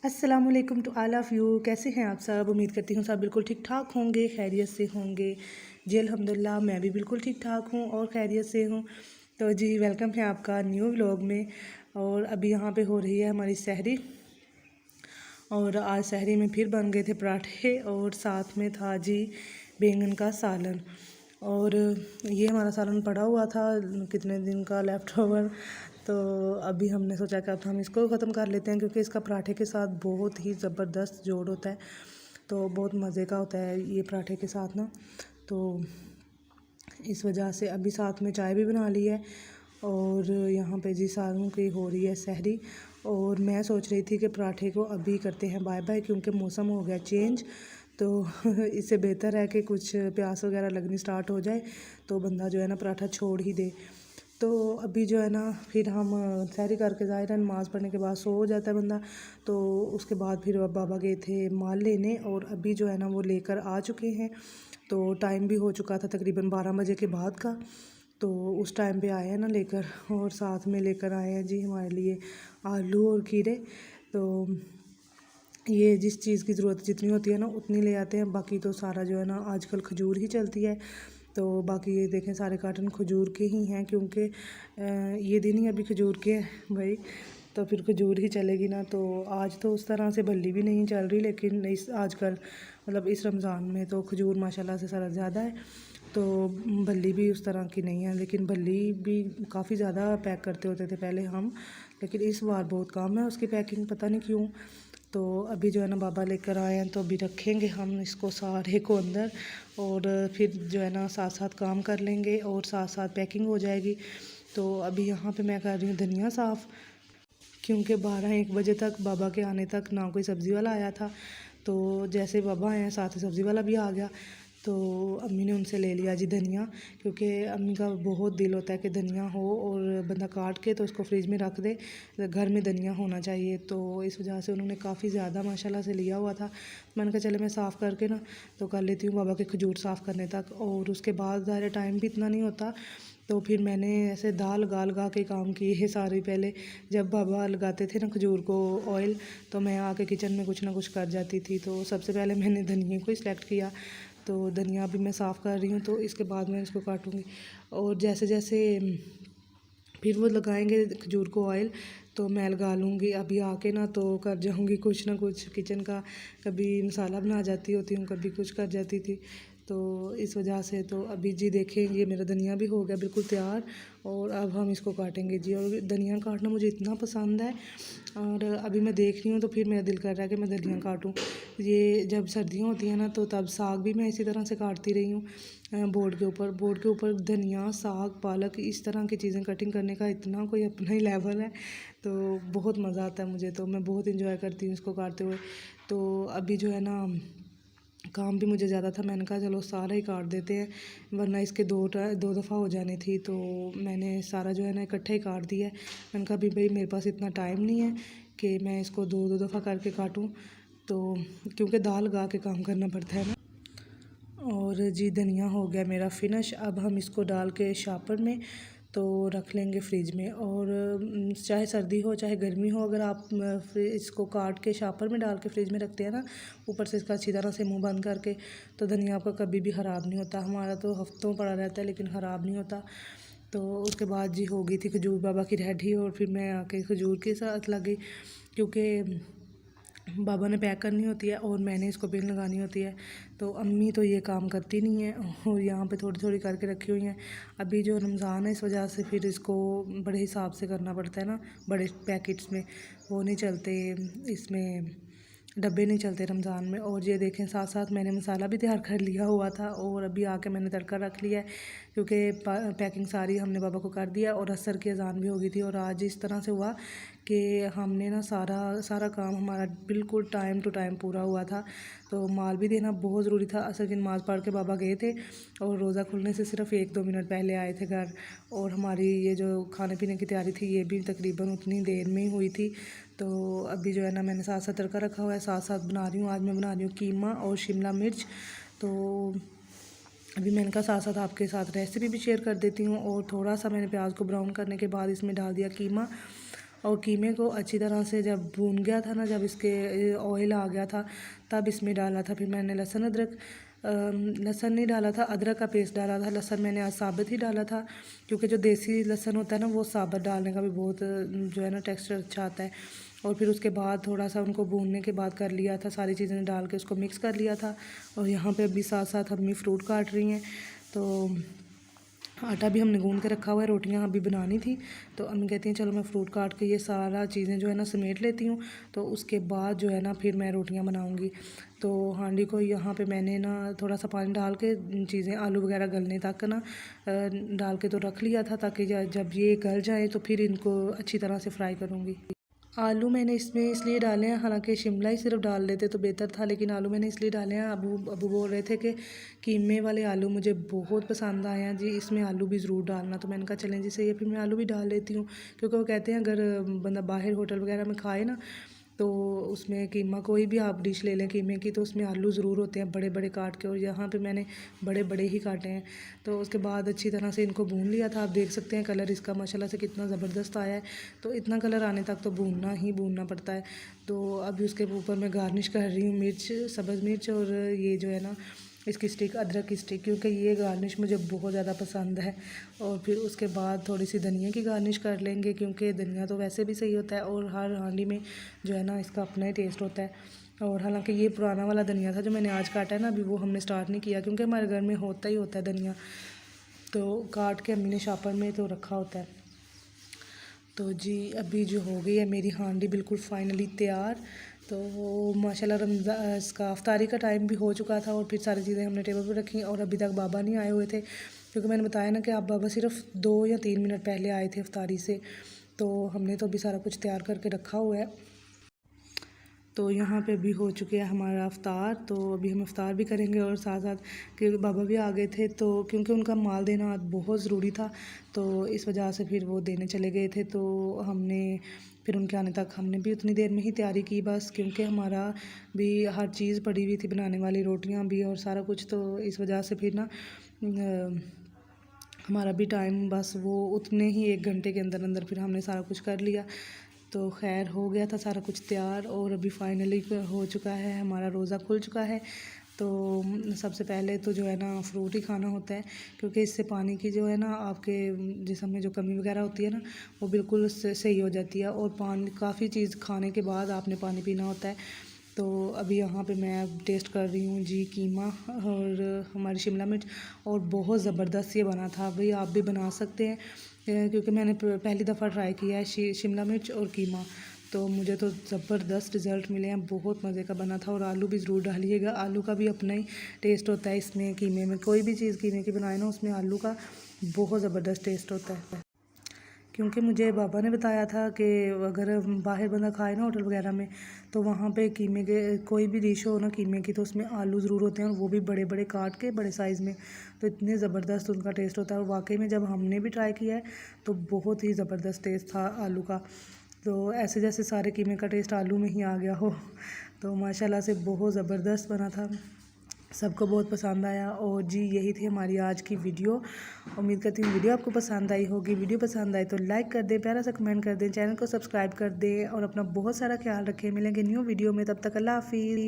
अस्सलाम वालेकुम to all of you. कैसे हैं आप सब? उम्मीद करती हूँ सब बिल्कुल ठीक ठाक होंगे, खैरियत से होंगे। जी अल्हम्दुलिल्लाह मैं भी बिल्कुल ठीक ठाक हूँ और खैरियत से हूँ। तो जी वेलकम है आपका न्यू व्लॉग में। और अभी यहाँ पे हो रही है हमारी सहरी। और आज सहरी में फिर बन गए थे पराठे और साथ में था जी बैंगन का सालन। और ये हमारा सालन पड़ा हुआ था कितने दिन का लेफ़्ट ओवर। तो अभी हमने सोचा कि अब हम इसको ख़त्म कर लेते हैं, क्योंकि इसका पराठे के साथ बहुत ही ज़बरदस्त जोड़ होता है। तो बहुत मज़े का होता है ये पराठे के साथ ना। तो इस वजह से अभी साथ में चाय भी बना ली है। और यहाँ पे जी सारों की हो रही है सहरी। और मैं सोच रही थी कि पराठे को अभी करते हैं बाय बाय, क्योंकि मौसम हो गया चेंज। तो इससे बेहतर है कि कुछ प्यास वगैरह लगनी स्टार्ट हो जाए तो बंदा जो है ना पराठा छोड़ ही दे। तो अभी जो है ना फिर हम सहरी करके ज़ाहिर है नमाज़ पढ़ने के बाद सो जाता है बंदा। तो उसके बाद फिर बाबा गए थे माल लेने और अभी जो है ना वो लेकर आ चुके हैं। तो टाइम भी हो चुका था तकरीबन 12 बजे के बाद का। तो उस टाइम पे आए हैं ना लेकर, और साथ में लेकर आए हैं जी हमारे लिए आलू और खीरे। तो ये जिस चीज़ की ज़रूरत जितनी होती है ना उतनी ले आते हैं, बाकी तो सारा जो है ना आजकल खजूर ही चलती है। तो बाकी ये देखें सारे कार्टन खजूर के ही हैं, क्योंकि ये दिन ही अभी खजूर के हैं भाई। तो फिर खजूर ही चलेगी ना। तो आज तो उस तरह से बल्ली भी नहीं चल रही, लेकिन इस आजकल मतलब इस रमज़ान में तो खजूर माशाल्लाह से ज़रा ज़्यादा है। तो बल्ली भी उस तरह की नहीं है, लेकिन बल्ली भी काफ़ी ज़्यादा पैक करते होते थे पहले हम, लेकिन इस बार बहुत कम है उसकी पैकिंग, पता नहीं क्यों। तो अभी जो है ना बाबा लेकर आए हैं, तो अभी रखेंगे हम इसको सारे को अंदर। और फिर जो है ना साथ साथ काम कर लेंगे और साथ साथ पैकिंग हो जाएगी। तो अभी यहाँ पे मैं कर रही हूँ धनिया साफ़, क्योंकि 12-1 बजे तक बाबा के आने तक ना कोई सब्ज़ी वाला आया था। तो जैसे बाबा आए हैं साथ ही सब्ज़ी वाला भी आ गया। तो अम्मी ने उनसे ले लिया जी धनिया, क्योंकि अम्मी का बहुत दिल होता है कि धनिया हो और बंदा काट के तो उसको फ्रिज में रख दे, घर में धनिया होना चाहिए। तो इस वजह से उन्होंने काफ़ी ज़्यादा माशाल्लाह से लिया हुआ था। मैंने कहा चले मैं साफ़ करके ना तो कर लेती हूँ बाबा के खजूर साफ़ करने तक, और उसके बाद ज़ाहिर टाइम भी इतना नहीं होता। तो फिर मैंने ऐसे दाल लगा के काम किए है सारे। पहले जब बाबा लगाते थे ना खजूर को ऑयल, तो मैं आके किचन में कुछ ना कुछ कर जाती थी। तो सबसे पहले मैंने धनिया को ही सिलेक्ट किया। तो धनिया भी मैं साफ़ कर रही हूँ, तो इसके बाद मैं इसको काटूँगी। और जैसे जैसे फिर वो लगाएंगे खजूर को ऑयल, तो मैं लगा लूँगी। अभी आके ना तो कर जाऊँगी कुछ ना कुछ किचन का, कभी मसाला बना जाती होती हूँ, कभी कुछ कर जाती थी। तो इस वजह से तो अभी जी देखें ये मेरा धनिया भी हो गया बिल्कुल तैयार। और अब हम इसको काटेंगे जी। और धनिया काटना मुझे इतना पसंद है, और अभी मैं देख रही हूँ तो फिर मेरा दिल कर रहा है कि मैं धनिया काटूँ। ये जब सर्दियाँ होती हैं ना तो तब साग भी मैं इसी तरह से काटती रही हूँ। बोर्ड के ऊपर धनिया, साग, पालक, इस तरह की चीज़ें कटिंग करने का इतना कोई अपना ही लेवल है। तो बहुत मज़ा आता है मुझे, तो मैं बहुत इंजॉय करती हूँ इसको काटते हुए। तो अभी जो है ना काम भी मुझे ज़्यादा था, मैंने कहा चलो सारा ही काट देते हैं, वरना इसके दो दफ़ा हो जानी थी। तो मैंने सारा जो है ना इकट्ठा ही काट दिया है। मैंने कहा अभी भाई मेरे पास इतना टाइम नहीं है कि मैं इसको दो दो दफ़ा करके काटूँ, तो क्योंकि दाल लगा के काम करना पड़ता है ना। और जी धनिया हो गया मेरा फिनिश। अब हम इसको डाल के शापर में तो रख लेंगे फ्रिज में। और चाहे सर्दी हो चाहे गर्मी हो, अगर आप इसको काट के शापर में डाल के फ्रिज में रखते हैं ना, ऊपर से इसका अच्छी तरह से मुंह बंद करके, तो धनिया आपका कभी भी ख़राब नहीं होता। हमारा तो हफ्तों पड़ा रहता है लेकिन ख़राब नहीं होता। तो उसके बाद जी हो गई थी खजूर बाबा की रेडी, और फिर मैं आके खजूर के साथ लग गई, क्योंकि बाबा ने पैक करनी होती है और मैंने इसको पिन लगानी होती है। तो अम्मी तो ये काम करती नहीं है, और यहाँ पे थोड़ी थोड़ी करके रखी हुई हैं। अभी जो रमज़ान है इस वजह से फिर इसको बड़े हिसाब से करना पड़ता है ना, बड़े पैकेट्स में वो नहीं चलते, इसमें डब्बे नहीं चलते रमज़ान में। और ये देखें साथ साथ मैंने मसाला भी तैयार कर लिया हुआ था, और अभी आके मैंने तड़का रख लिया है, क्योंकि पैकिंग सारी हमने बाबा को कर दिया और असर की अजान भी हो गई थी। और आज इस तरह से हुआ कि हमने ना सारा काम हमारा बिल्कुल टाइम टू टाइम पूरा हुआ था। तो माल भी देना बहुत ज़रूरी था। असर की नमाज़ पढ़ के बाबा गए थे, और रोज़ा खुलने से सिर्फ 1-2 मिनट पहले आए थे घर। और हमारी ये जो खाने पीने की तैयारी थी ये भी तकरीबन उतनी देर में ही हुई थी। तो अभी जो है ना मैंने साथ साथ तड़का रखा हुआ है, साथ साथ बना रही हूँ। आज मैं बना रही हूँ कीमा और शिमला मिर्च। तो अभी मैंने कहा साथ साथ आपके साथ रेसिपी भी शेयर कर देती हूँ। और थोड़ा सा मैंने प्याज को ब्राउन करने के बाद इसमें डाल दिया कीमा, और कीमे को अच्छी तरह से जब भून गया था ना, जब इसके ऑयल आ गया था, तब इसमें डाला था। फिर मैंने लहसुन नहीं डाला था, अदरक का पेस्ट डाला था। लहसुन मैंने आज साबित ही डाला था, क्योंकि जो देसी लहसुन होता है ना, वो साबित डालने का भी बहुत जो है ना टेक्सचर अच्छा आता है। और फिर उसके बाद थोड़ा सा उनको भूनने के बाद कर लिया था, सारी चीज़ें डाल के उसको मिक्स कर लिया था। और यहाँ पे अभी साथ साथ अम्मी फ्रूट काट रही हैं। तो आटा भी हमने गूंद के रखा हुआ है, रोटियां अभी बनानी थी। तो अम्मी कहती हैं चलो मैं फ्रूट काट के ये सारा चीज़ें जो है ना समेट लेती हूँ, तो उसके बाद जो है ना फिर मैं रोटियां बनाऊँगी। तो हांडी को यहाँ पे मैंने ना थोड़ा सा पानी डाल के चीज़ें आलू वगैरह गलने तक ना डाल के तो रख लिया था, ताकि जब ये गल जाए तो फिर इनको अच्छी तरह से फ्राई करूँगी। आलू मैंने इसमें इसलिए डाले हैं, हालांकि शिमला ही सिर्फ डाल लेते तो बेहतर था, लेकिन आलू मैंने इसलिए डाले हैं। अबू बोल रहे थे कि कीमे वाले आलू मुझे बहुत पसंद आए हैं जी, इसमें आलू भी ज़रूर डालना। तो मैंने कहा चलें जी सही है, फिर मैं आलू भी डाल लेती हूँ। क्योंकि वो कहते हैं अगर बंदा बाहर होटल वगैरह में खाए ना, तो उसमें कीमा कोई भी आप डिश ले लें कीमे की, तो उसमें आलू ज़रूर होते हैं बड़े बड़े काट के, और यहाँ पे मैंने बड़े बड़े ही काटे हैं। तो उसके बाद अच्छी तरह से इनको भून लिया था। आप देख सकते हैं कलर इसका माशाल्लाह से कितना ज़बरदस्त आया है। तो इतना कलर आने तक तो भूनना पड़ता है। तो अभी उसके ऊपर मैं गार्निश कर रही हूँ मिर्च, सब्ज़ मिर्च, और ये जो है ना इसकी स्टिक, अदरक की स्टिक, क्योंकि ये गार्निश मुझे बहुत ज़्यादा पसंद है। और फिर उसके बाद थोड़ी सी धनिया की गार्निश कर लेंगे, क्योंकि धनिया तो वैसे भी सही होता है, और हर हांडी में जो है ना इसका अपना ही टेस्ट होता है। और हालांकि ये पुराना वाला धनिया था जो मैंने आज काटा है ना, अभी वो हमने स्टार्ट नहीं किया, क्योंकि हमारे घर में होता ही होता है धनिया, तो काट के अम्मी ने शापर में तो रखा होता है। तो जी अभी जो हो गई है मेरी हांडी बिल्कुल फाइनली तैयार। तो माशाल्लाह इसका अफ्तारी का टाइम भी हो चुका था, और फिर सारी चीज़ें हमने टेबल पर रखी, और अभी तक बाबा नहीं आए हुए थे, क्योंकि मैंने बताया ना कि आप बाबा सिर्फ 2 या 3 मिनट पहले आए थे अफ्तारी से। तो हमने तो अभी सारा कुछ तैयार करके रखा हुआ है। तो यहाँ पे भी हो चुके हैं हमारा अफ्तार, तो अभी हम अफ्तार भी करेंगे, और साथ साथ क्योंकि बाबा भी आ गए थे, तो क्योंकि उनका माल देना बहुत ज़रूरी था, तो इस वजह से फिर वो देने चले गए थे। तो हमने फिर उनके आने तक हमने भी उतनी देर में ही तैयारी की बस, क्योंकि हमारा भी हर चीज़ पड़ी हुई थी बनाने वाली, रोटियाँ भी और सारा कुछ। तो इस वजह से फिर ना हमारा भी टाइम बस वो उतने ही 1 घंटे के अंदर अंदर फिर हमने सारा कुछ कर लिया। तो खैर हो गया था सारा कुछ तैयार, और अभी फाइनली हो चुका है, हमारा रोज़ा खुल चुका है। तो सबसे पहले तो जो है ना फ्रूट ही खाना होता है, क्योंकि इससे पानी की जो है ना आपके जिस्म में जो कमी वगैरह होती है ना, वो बिल्कुल सही हो जाती है। और पानी, काफ़ी चीज़ खाने के बाद आपने पानी पीना होता है। तो अभी यहाँ पे मैं टेस्ट कर रही हूँ जी कीमा और हमारी शिमला मिर्च, और बहुत ज़बरदस्त ये बना था। भाई आप भी बना सकते हैं, क्योंकि मैंने पहली दफ़ा ट्राई किया है शिमला मिर्च और कीमा, तो मुझे तो ज़बरदस्त रिज़ल्ट मिले हैं, बहुत मज़े का बना था। और आलू भी ज़रूर डालिएगा, आलू का भी अपना ही टेस्ट होता है इसमें। कीमे में कोई भी चीज़ कीमे की बनाए ना, उसमें आलू का बहुत ज़बरदस्त टेस्ट होता है। क्योंकि मुझे बाबा ने बताया था कि अगर बाहर बंदा खाए ना होटल वगैरह में, तो वहाँ पे कीमे के कोई भी डिश हो ना कीमे की, तो उसमें आलू ज़रूर होते हैं, और वो भी बड़े बड़े काट के बड़े साइज़ में। तो इतने ज़बरदस्त उनका टेस्ट होता है, और वाकई में जब हमने भी ट्राई किया है तो बहुत ही ज़बरदस्त टेस्ट था आलू का। तो ऐसे जैसे सारे कीमे का टेस्ट आलू में ही आ गया हो। तो माशाल्लाह से बहुत ज़बरदस्त बना था, सबको बहुत पसंद आया। और जी यही थी हमारी आज की वीडियो। उम्मीद करती हूँ वीडियो आपको पसंद आई होगी। वीडियो पसंद आए तो लाइक कर दें, प्यारा सा कमेंट कर दें, चैनल को सब्सक्राइब कर दें, और अपना बहुत सारा ख्याल रखें। मिलेंगे न्यू वीडियो में, तब तक अल्लाह हाफिज़।